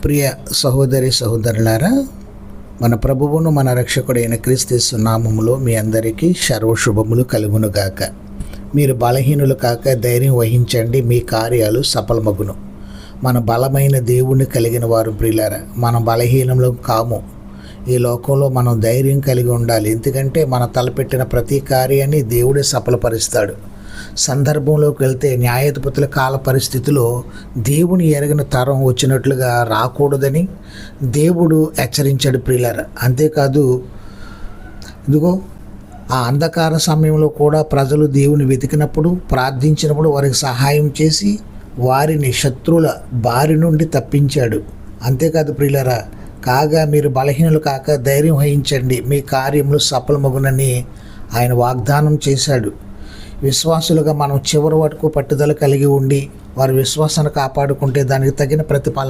ప్రియ సహోదరి సహోదరులారా, మన ప్రభువును మన రక్షకుడైన క్రీస్తు నామములో మీ అందరికీ సర్వశుభములు కలుగునుగాక. మీరు బలహీనులు కాక ధైర్యం వహించండి, మీ కార్యాలు సఫలమగును. మన బలమైన దేవుణ్ణి కలిగిన వారు ప్రియులారా, మనం బలహీనంలో కాము. ఈ లోకంలో మనం ధైర్యం కలిగి ఉండాలి. ఎందుకంటే మన తలపెట్టిన ప్రతి కార్యాన్ని దేవుడే సఫలపరుస్తాడు. సందర్భంలోకి వెళ్తే న్యాయాధిపతుల కాల పరిస్థితిలో దేవుని ఎరగిన తరం వచ్చినట్లుగా రాకూడదని దేవుడు హెచ్చరించాడు ప్రియులారా. అంతేకాదు, ఇదిగో ఆ అంధకార సమయంలో కూడా ప్రజలు దేవుని వెతికినప్పుడు, ప్రార్థించినప్పుడు వారికి సహాయం చేసి వారిని శత్రువుల బారి నుండి తప్పించాడు. అంతేకాదు ప్రియులారా, కాగా మీరు బలహీనులు కాక ధైర్యం వహించండి, మీ కార్యములు సఫలమగునని ఆయన వాగ్దానం చేశాడు. విశ్వాసులుగా మనం చివరి వరకు పట్టుదల కలిగి ఉండి వారి విశ్వాసాన్ని కాపాడుకుంటే దానికి తగిన ప్రతిఫలం